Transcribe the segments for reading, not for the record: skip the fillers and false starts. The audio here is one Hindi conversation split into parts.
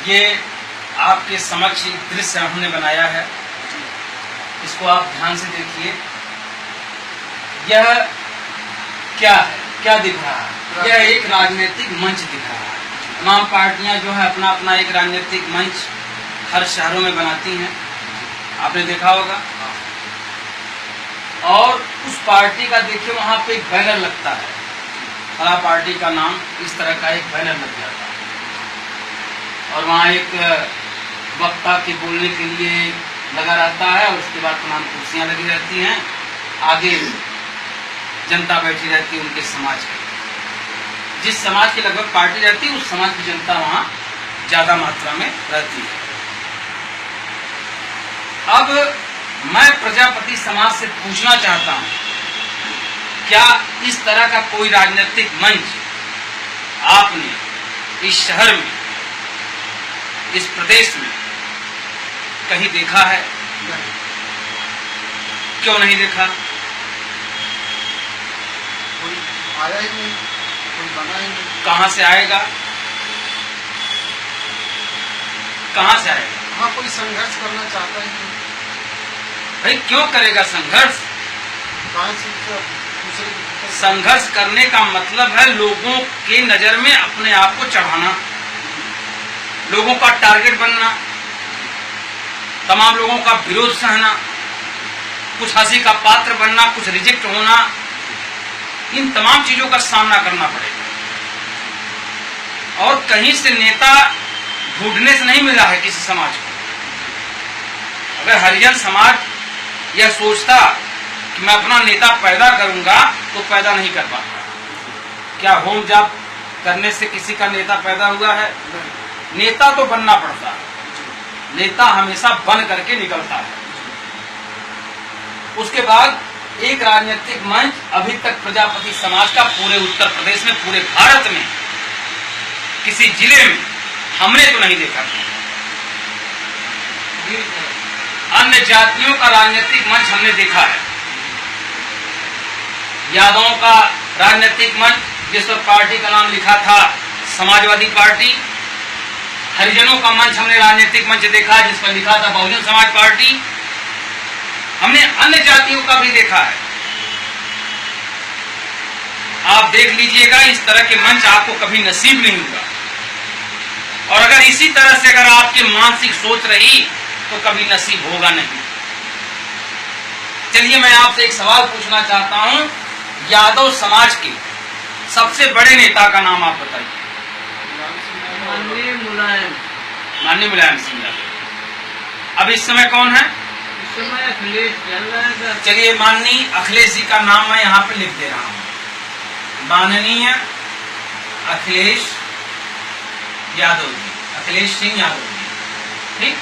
ये आपके समक्ष एक दृश्य हमने बनाया है, इसको आप ध्यान से देखिए। यह क्या है, क्या दिख रहा है? यह एक राजनीतिक मंच दिख रहा है। तमाम पार्टियां जो है अपना अपना एक राजनीतिक मंच हर शहरों में बनाती हैं, आपने देखा होगा। और उस पार्टी का देखिए वहां पे एक बैनर लगता है, फला पार्टी का नाम, इस तरह का एक बैनर लग जाता है और वहां एक वक्ता के बोलने के लिए लगा रहता है और उसके बाद तमाम कुर्सियां लगी रहती हैं, आगे जनता बैठी रहती है उनके समाज की। जिस समाज की लगभग पार्टी रहती है उस समाज की जनता वहां ज्यादा मात्रा में रहती है। अब मैं प्रजापति समाज से पूछना चाहता हूं, क्या इस तरह का कोई राजनीतिक मंच आपने इस शहर में, इस प्रदेश में कहीं देखा है? क्यों नहीं देखा? कोई आया ही नहीं, कोई बना ही नहीं। कहां से आएगा? कहां से आएगा? वहाँ कोई संघर्ष करना चाहता ही नहीं। भाई क्यों करेगा संघर्ष? कहाँ से दूसरे की संघर्ष करने का मतलब है लोगों के नजर में अपने आप को चढ़ाना, लोगों का टारगेट बनना, तमाम लोगों का विरोध सहना, कुछ हंसी का पात्र बनना, कुछ रिजेक्ट होना, इन तमाम चीजों का सामना करना पड़ेगा। और कहीं से नेता ढूंढने से नहीं मिला है किसी समाज को। अगर हरिजन समाज यह सोचता कि मैं अपना नेता पैदा करूंगा तो पैदा नहीं कर पाता। क्या होम जॉब करने से किसी का नेता पैदा हुआ है? नेता तो बनना पड़ता है, नेता हमेशा बन करके निकलता है। उसके बाद एक राजनीतिक मंच अभी तक प्रजापति समाज का पूरे उत्तर प्रदेश में, पूरे भारत में किसी जिले में हमने तो नहीं देखा। अन्य जातियों का राजनीतिक मंच हमने देखा है। यादवों का राजनीतिक मंच जिस पर पार्टी का नाम लिखा था समाजवादी पार्टी, हरिजनों का मंच हमने राजनीतिक मंच देखा जिस पर लिखा था बहुजन समाज पार्टी। हमने अन्य जातियों का भी देखा है। आप देख लीजिएगा, इस तरह के मंच आपको कभी नसीब नहीं होगा। और अगर इसी तरह से अगर आपकी मानसिक सोच रही तो कभी नसीब होगा नहीं। चलिए मैं आपसे एक सवाल पूछना चाहता हूं, यादव समाज के सबसे बड़े नेता का नाम आप बताइए। माननीय मुलायम सिंह यादव। अब इस समय कौन है? इस समय अखिलेश चल रहा है। चलिए माननीय अखिलेश जी का नाम मैं यहाँ पे लिख दे रहा हूँ, माननीय अखिलेश यादव जी, अखिलेश सिंह यादव जी। ठीक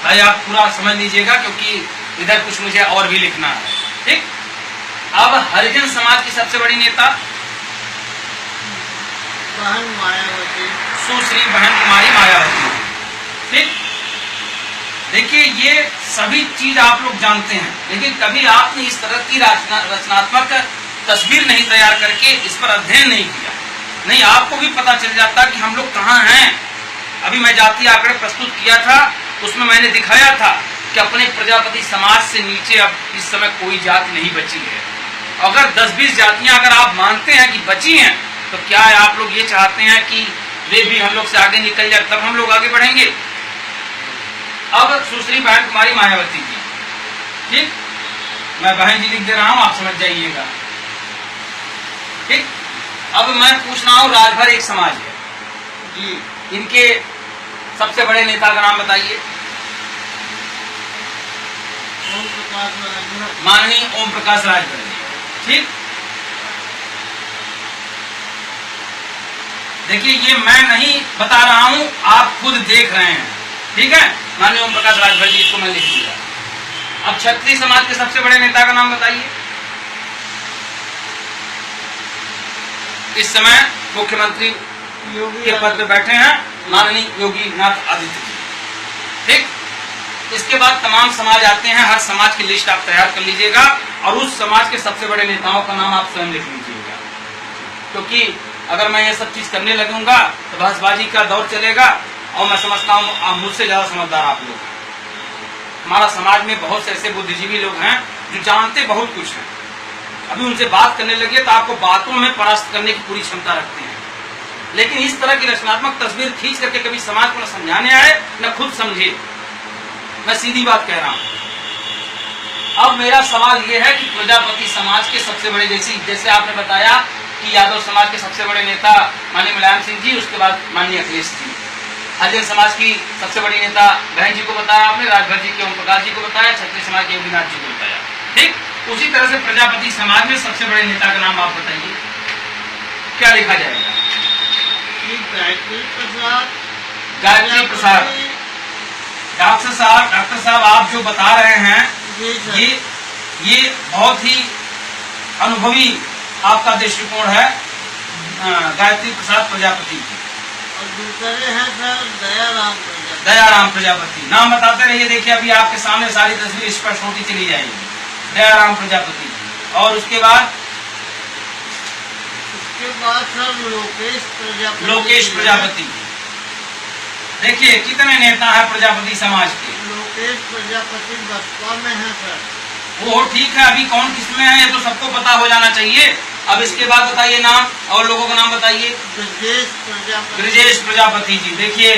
भाई, आप पूरा समझ लीजिएगा क्योंकि इधर कुछ मुझे और भी लिखना है। ठीक, अब हरिजन समाज की सबसे बड़ी नेता बहन मायावती, सुश्री बहन कुमारी मायावती। ठीक, देखिए ये सभी चीज आप लोग जानते हैं, लेकिन कभी आपने इस तरह की रचनात्मक तस्वीर नहीं तैयार करके इस पर अध्ययन नहीं किया। नहीं, आपको भी पता चल जाता कि हम लोग कहाँ हैं। अभी मैं जातीय आंकड़े प्रस्तुत किया था, उसमें मैंने दिखाया था कि अपने प्रजापति समाज से नीचे अब इस समय कोई जाति नहीं बची है। अगर 10-20 जातियां अगर आप मानते हैं कि बची हैं, तो क्या आप लोग ये चाहते हैं कि वे भी हम लोग से आगे निकल जाए, तब हम लोग आगे बढ़ेंगे? अब सुश्री बहन कुमारी मायावती जी, ठीक, मैं बहन जी लिख दे रहा हूं, आप समझ जाइएगा। ठीक, अब मैं पूछ रहा हूं, राजभर एक समाज है जी, इनके सबसे बड़े नेता का नाम बताइए। माननीय ओम प्रकाश राजभर जी। ठीक, देखिए ये मैं नहीं बता रहा हूं, आप खुद देख रहे हैं। ठीक है, माननीय ओम प्रकाश राजभर जी, इसको मैं लिख दूंगा। अब क्षत्रिय समाज के सबसे बड़े नेता का नाम बताइए। इस समय मुख्यमंत्री के पद पे बैठे हैं माननीय योगी नाथ आदित्य जी। ठीक, इसके बाद तमाम समाज आते हैं, हर समाज की लिस्ट आप तैयार कर लीजिएगा और उस समाज के सबसे बड़े नेताओं का नाम आप स्वयं लिख लीजिएगा, क्योंकि अगर मैं ये सब चीज करने लगूंगा तो बहसबाजी का दौर चलेगा और मैं समझता हूँ मुझसे ज्यादा समझदार आप लोग हैं। हमारा समाज में बहुत से ऐसे बुद्धिजीवी लोग हैं जो जानते बहुत कुछ हैं, अभी उनसे बात करने लगे तो आपको बातों में परास्त करने की पूरी क्षमता रखते हैं, लेकिन इस तरह की रचनात्मक तस्वीर खींच करके कभी समाज को न समझाने आए न खुद समझे। मैं सीधी बात कह रहा हूं। अब मेरा सवाल यह है कि प्रजापति समाज के सबसे बड़े, जैसे आपने बताया कि यादव समाज के सबसे बड़े नेता माननीय मुलायम सिंह जी, उसके बाद माननीय अखिलेश जी, हरिजन समाज की सबसे बड़ी नेता बहन जी को बताया आपने, राजभर जी के ओम प्रकाश जी को बताया, क्षत्रिय समाज के योगीनाथ जी को बताया, ठीक। उसी तरह से प्रजापति समाज में सबसे बड़े नेता का नाम आप बताइए, क्या लिखा जाएगा? गायत्री प्रसाद। गायत्री प्रसाद। डॉक्टर साहब आप जो बता रहे हैं ये बहुत ही अनुभवी आपका दृष्टिकोण है गायत्री प्रसाद प्रजापति की। और दूसरे हैं सर दयाराम प्रजापति। दयाराम प्रजापति, नाम बताते रहिए, देखिए अभी आपके सामने सारी तस्वीर स्पष्ट होती चली जाएगी। दयाराम प्रजापति, और उसके बाद सर लोकेश प्रजापति। देखिए कितने नेता हैं प्रजापति समाज के। लोकेश प्रजापति बसपा में है सर। वो ठीक है, अभी कौन किस में है ये तो सबको पता हो जाना चाहिए। अब इसके बाद बताइए नाम और लोगों का नाम बताइए। ब्रजेश प्रजापति जी। देखिए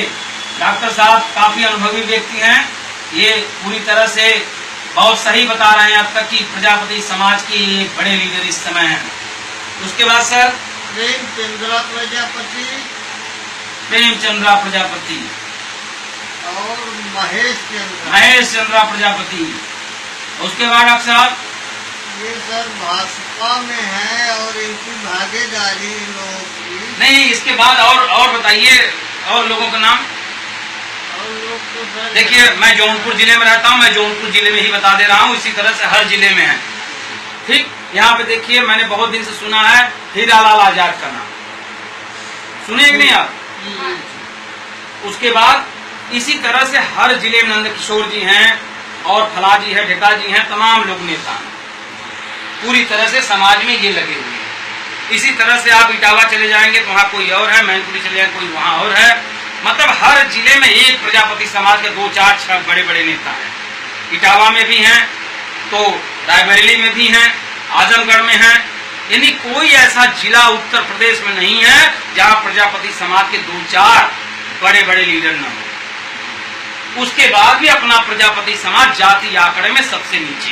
डॉक्टर साहब काफी अनुभवी व्यक्ति हैं, ये पूरी तरह से बहुत सही बता रहे हैं अब तक कि प्रजापति समाज के एक बड़े लीडर इस समय हैं। उसके बाद सर प्रेमचंद्रा प्रजापति। प्रेमचंद्रा प्रजापति और महेश चंद्रा प्रजापति। उसके बाद डॉक्टर साहब ये सर भाजपा में है और इनकी भागीदारी लोगों की नहीं, इसके बाद और बताइए और लोगों का नाम। और लोग तो सर देखिए मैं जौनपुर जिले में रहता हूँ, मैं जौनपुर जिले में ही बता दे रहा हूँ, इसी तरह से हर जिले में है, ठीक। यहाँ पे देखिए मैंने बहुत दिन से सुना है हीरालाल आजाद का नाम, सुने कि नहीं आप? उसके बाद इसी तरह से हर जिले में नंद किशोर जी हैं और फलाजी है, ढेका जी हैं, तमाम लोग नेता हैं, पूरी तरह से समाज में ये लगे हुए हैं। इसी तरह से आप इटावा चले जाएंगे तो वहाँ कोई और है, मैनपुरी चले जाएंगे कोई वहाँ और है, मतलब हर जिले में एक प्रजापति समाज के 2, 4, 6 बड़े बड़े नेता हैं। इटावा में भी हैं, तो रायबरेली में भी हैं, आजमगढ़ में हैं, यानी कोई ऐसा जिला उत्तर प्रदेश में नहीं है जहाँ प्रजापति समाज के 2, 4 बड़े बड़े लीडर न हो। उसके बाद भी अपना प्रजापति समाज जाति आंकड़े में सबसे नीचे,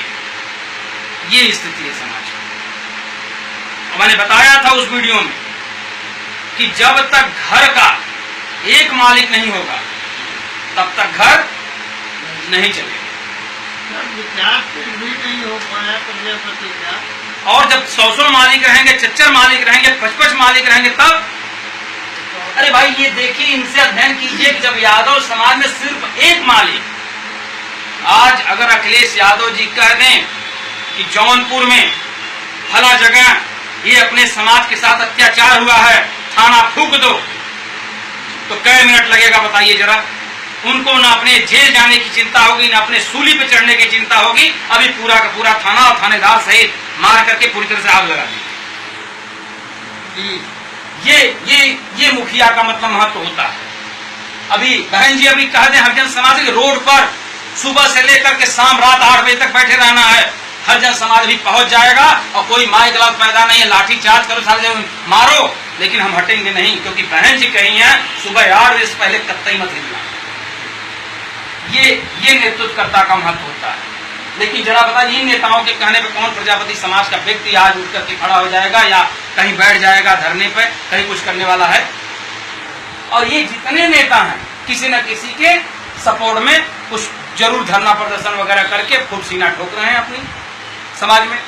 ये स्थिति है समाज की। मैंने बताया था उस वीडियो में कि जब तक घर का एक मालिक नहीं होगा तब तक घर नहीं चलेगा। विकास भी नहीं हो पाया प्रजापति का, और जब 100 मालिक रहेंगे, 4 मालिक रहेंगे, 55 मालिक रहेंगे तब। अरे भाई ये देखिए, इनसे अध्ययन कीजिए कि जब यादव समाज में सिर्फ एक मालिक, आज अगर अखिलेश यादव जी कह दें कि जौनपुर में फला जगह ये अपने समाज के साथ अत्याचार हुआ है, थाना फूंक दो, तो कई मिनट लगेगा बताइए जरा। उनको न अपने जेल जाने की चिंता होगी, न अपने सूली पे चढ़ने की चिंता होगी, अभी पूरा का पूरा थाना और थानेदार सहित मार करके पूरी तरह से आग लगा दी। ये मुखिया का मतलब महत्व होता है। अभी बहन जी अभी कह दें हरिजन समाज के रोड पर सुबह से लेकर के शाम रात 8 बजे तक बैठे रहना है, हरिजन समाज भी पहुंच जाएगा और कोई माय गलत पैदा नहीं है, लाठी चार्ज करो, सारे मारो, लेकिन हम हटेंगे नहीं, क्योंकि बहन जी कही है सुबह 8 बजे से पहले कतई मत हिलना। ये नेतृत्वकर्ता का महत्व होता है। लेकिन जरा बताइए इन नेताओं के कहने पे कौन प्रजापति समाज का व्यक्ति आज उठ करके खड़ा हो जाएगा या कहीं बैठ जाएगा धरने पे, कहीं कुछ करने वाला है? और ये जितने नेता हैं किसी न किसी के सपोर्ट में कुछ जरूर धरना प्रदर्शन वगैरह करके फुट सीना ठोक रहे हैं अपनी समाज में।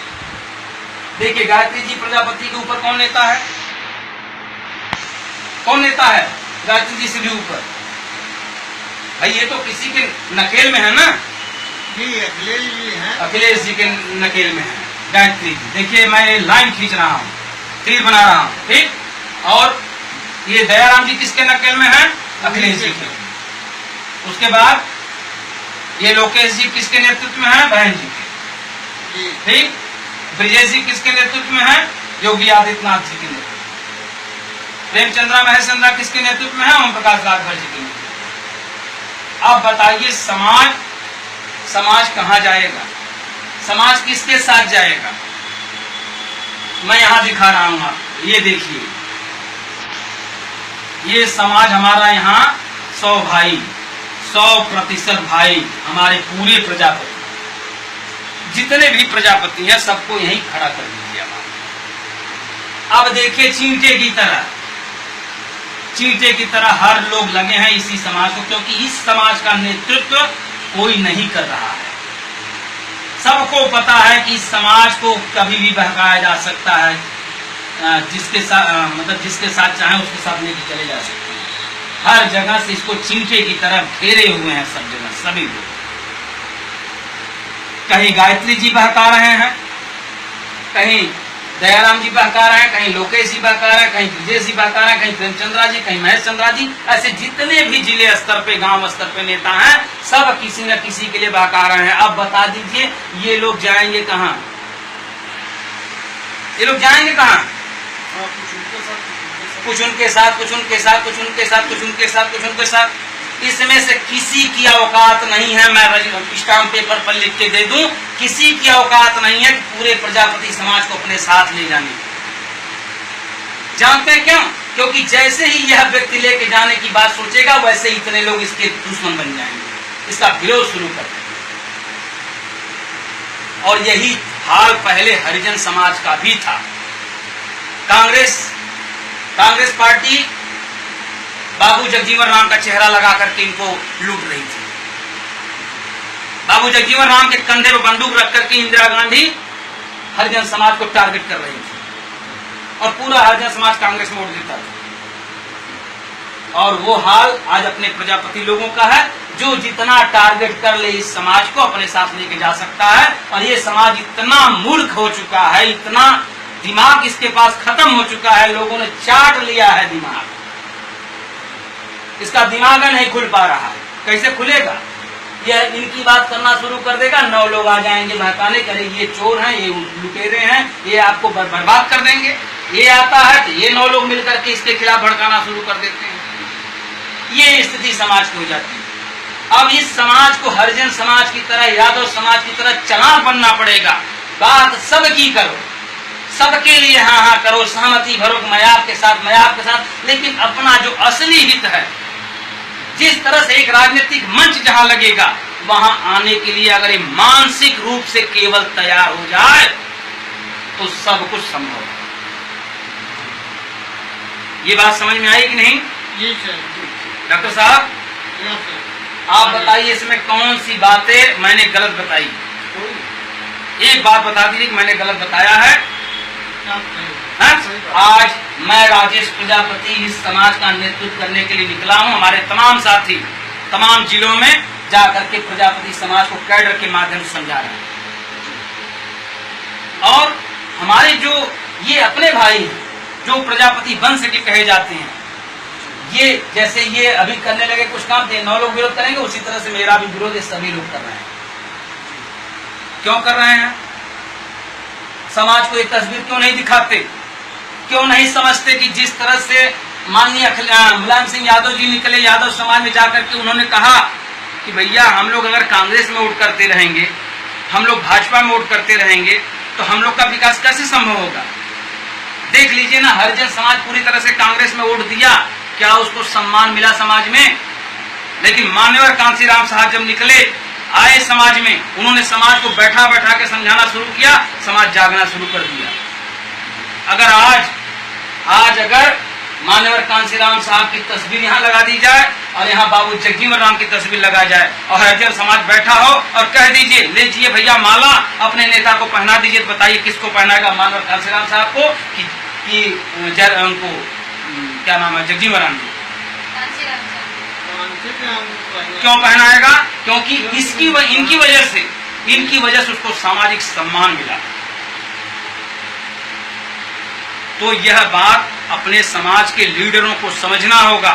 देखिए गायत्री जी प्रजापति के ऊपर कौन नेता है? कौन नेता है गायत्री जी से भी ऊपर? भाई ये तो किसी के नकेल में है ना जी, अखिलेश जी हैं। अखिलेश जी के नकेल में है गायत्री जी। देखिए मैं लाइन खींच रहा हूँ, तीर बना रहा हूँ, ठीक। और ये दयाराम जी किसके नकेल में है? अखिलेश जी के। उसके बाद ये लोकेश जी किसके नेतृत्व में है? बहन जी के, ठीक। ब्रजेश जी किसके नेतृत्व में है? योगी आदित्यनाथ जी के नेतृत्व। प्रेमचंद्रा महेश चंद्रा किसके नेतृत्व में है? ओम प्रकाश राजभर जी के नेतृत्व। अब बताइए समाज कहाँ जाएगा? समाज किसके साथ जाएगा? मैं यहां दिखा रहा हूं आपको, ये देखिए, ये समाज हमारा यहाँ 100 भाई, 100% भाई, हमारे पूरे प्रजापति, जितने भी प्रजापति हैं सबको यही खड़ा कर दीजिए। अब देखिए चींटे की तरह हर लोग लगे हैं इसी समाज को, क्योंकि इस समाज का नेतृत्व कोई नहीं कर रहा है। सबको पता है कि इस समाज को कभी भी बहकाया जा सकता है, जिसके साथ चाहे उसके साथ लेके चले जा सकते हैं। हर जगह से इसको चींटे की तरह घेरे हुए हैं सब जगह, सभी लोग। कहीं गायत्री जी बहका रहे हैं, कहीं दयाराम जी बहका रहे हैं, कहीं लोकेश जी बहका रहे हैं, कहीं विजय जी बहका रहे हैं, कहीं प्रेमचंद्रा जी, कहीं महेश चंद्रा जी। ऐसे जितने भी जिले स्तर पे, गांव स्तर पे नेता हैं, सब किसी न किसी के लिए बहका रहे हैं। अब बता दीजिए ये लोग जाएंगे कहाँ? ये लोग जाएंगे कहाँ? कुछ उनके साथ, कुछ उनके साथ, कुछ उनके साथ, कुछ उनके साथ, कुछ उनके साथ। इसमें से किसी की औकात नहीं है, मैं स्टाम्प पेपर पर लिख के दे दूं, किसी की औकात नहीं है कि पूरे प्रजापति समाज को अपने साथ ले जाने। जानते हैं क्यों? क्योंकि जैसे ही यह व्यक्ति लेके जाने की बात सोचेगा, वैसे ही इतने लोग इसके दुश्मन बन जाएंगे, इसका विरोध शुरू कर देंगे। और यही हाल पहले हरिजन समाज का भी था। कांग्रेस पार्टी बाबू जगजीवन राम का चेहरा लगा करके इनको लूट रही थी। बाबू जगजीवन राम के कंधे पर बंदूक रख करके इंदिरा गांधी हरिजन समाज को टारगेट कर रही थी, और पूरा हरिजन समाज कांग्रेस में वोट देता था। और वो हाल आज अपने प्रजापति लोगों का है, जो जितना टारगेट कर ले इस समाज को अपने साथ लेके जा सकता है। और ये समाज इतना मूर्ख हो चुका है, इतना दिमाग इसके पास खत्म हो चुका है, लोगों ने चाट लिया है दिमाग, इसका दिमाग नहीं खुल पा रहा है। कैसे खुलेगा? यह इनकी बात करना शुरू कर देगा, 9 लोग आ जाएंगे बहकाने, करेंगे ये चोर हैं, ये लुटेरे हैं, ये आपको बर्बाद कर देंगे। ये आता है तो ये 9 लोग मिलकर के इसके खिलाफ भड़काना शुरू कर देते हैं। ये स्थिति समाज की हो जाती है। अब इस समाज को हरिजन समाज की तरह, यादव समाज की तरह चालाक बनना पड़ेगा। बात सबकी करो, सबके लिए हाँ हाँ करो, सहमति भरो, मैं आपके साथ, लेकिन अपना जो असली हित है, जिस तरह से एक राजनीतिक मंच जहां लगेगा, वहां आने के लिए अगर ये मानसिक रूप से केवल तैयार हो जाए तो सब कुछ संभव है। ये बात समझ में आई कि नहीं? जी सर। डॉक्टर साहब आप बताइए, इसमें कौन सी बातें मैंने गलत बताई? एक बात बता दीजिए कि मैंने गलत बताया है। आज मैं राजेश प्रजापति इस समाज का नेतृत्व करने के लिए निकला हूं। हमारे तमाम साथी तमाम जिलों में जाकर के प्रजापति समाज को कैडर के माध्यम से समझा रहे हैं। और हमारे जो ये अपने भाई हैं, जो प्रजापति वंश के कहे जाते हैं, ये जैसे ये अभी करने लगे कुछ काम थे, 9 लोग विरोध करेंगे, उसी तरह से मेरा भी विरोध सभी लोग कर रहे हैं। क्यों कर रहे हैं? समाज को एक तस्वीर क्यों नहीं दिखाते? क्यों नहीं समझते कि जिस तरह से माननीय मुलायम सिंह यादव जी निकले यादव समाज में जाकर के उन्होंने कहा कि भैया हम लोग अगर कांग्रेस में वोट करते रहेंगे, हम लोग भाजपा में वोट करते रहेंगे, तो हम लोग का विकास कैसे संभव होगा? देख लीजिए ना, हरिजन समाज पूरी तरह से कांग्रेस में वोट दिया, क्या उसको सम्मान मिला समाज में? लेकिन मान्यवर कांशीराम साहब जब निकले, आए समाज में, उन्होंने समाज को बैठा बैठा के समझाना शुरू किया, समाज जागना शुरू कर दिया। अगर आज अगर मान्यवर कांशीराम साहब की तस्वीर यहाँ लगा दी जाए और यहाँ बाबू जगजीवन राम की तस्वीर लगा जाए और हरिजन समाज बैठा हो और कह दीजिए, लीजिए भैया माला अपने नेता को पहना दीजिए, तो बताइए किसको पहनाएगा? मान्यवर कांशीराम साहब को कि उनको क्या नाम है, जगजीवन राम जी? क्यों पहनाएगा? क्योंकि इनकी वजह से उसको सामाजिक सम्मान मिला। तो यह बात अपने समाज के लीडरों को समझना होगा।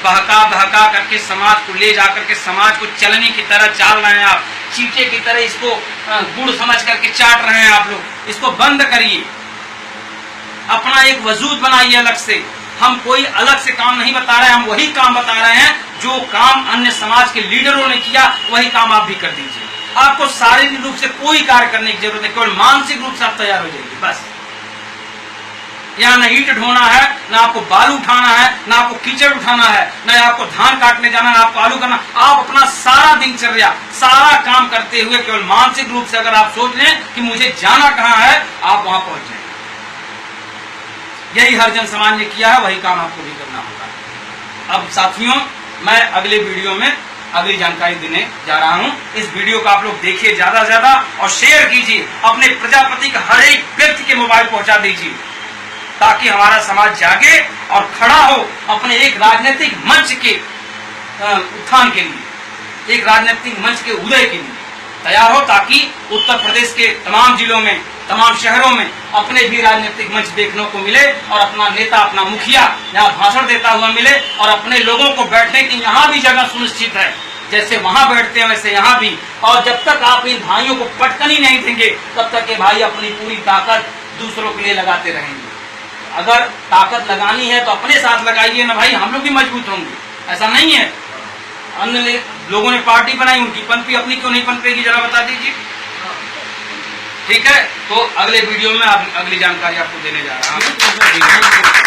बहका करके समाज को ले जाकर के समाज को चलने की तरह चाल रहे हैं आप, चींटे की तरह इसको गुड़ समझ करके चाट रहे हैं आप लोग। इसको बंद करिए, अपना एक वजूद बनाइए अलग से। हम कोई अलग से काम नहीं बता रहे हैं, हम वही काम बता रहे हैं जो काम अन्य समाज के लीडरों ने किया वही काम आप भी कर दीजिए। आपको शारीरिक रूप से कोई कार्य करने की जरूरत है, केवल मानसिक रूप से आप तैयार हो जाइए बस। यहाँ न ईंट ढोना है, न आपको बालू उठाना है, न आपको कीचड़ उठाना है, न आपको धान काटने जाना है, आपको आलू करना। आप अपना सारा दिनचर्या, सारा काम करते हुए केवल मानसिक रूप से अगर आप सोच लें कि मुझे जाना कहाँ है, आप वहां पहुंच जाएंगे। यही हर जन समाज ने किया है, वही काम आपको भी करना होगा। अब साथियों, मैं अगले वीडियो में अगली जानकारी देने जा रहा हूं। इस वीडियो को आप लोग देखिए ज्यादा से ज्यादा और शेयर कीजिए, अपने प्रजापति का हर एक व्यक्ति के मोबाइल पहुंचा दीजिए, ताकि हमारा समाज जागे और खड़ा हो अपने एक राजनीतिक मंच के उत्थान के लिए, एक राजनीतिक मंच के उदय के लिए तैयार हो, ताकि उत्तर प्रदेश के तमाम जिलों में, तमाम शहरों में अपने भी राजनीतिक मंच देखने को मिले और अपना नेता, अपना मुखिया यहाँ भाषण देता हुआ मिले और अपने लोगों को बैठने की यहाँ भी जगह सुनिश्चित है, जैसे वहां बैठते हैं वैसे यहाँ भी। और जब तक आप इन भाइयों को पटकनी नहीं देंगे, तब तक ये भाई अपनी पूरी ताकत दूसरों के लिए लगाते रहेंगे। अगर ताकत लगानी है तो अपने साथ लगाइए ना भाई, हम लोग भी मजबूत होंगे। ऐसा नहीं है अन्य लोगों ने पार्टी बनाई, उनकी पनपी, अपनी क्यों नहीं पनपेगी, जरा बता दीजिए। ठीक है, तो अगले वीडियो में अगली जानकारी आपको देने जा रहा हूँ।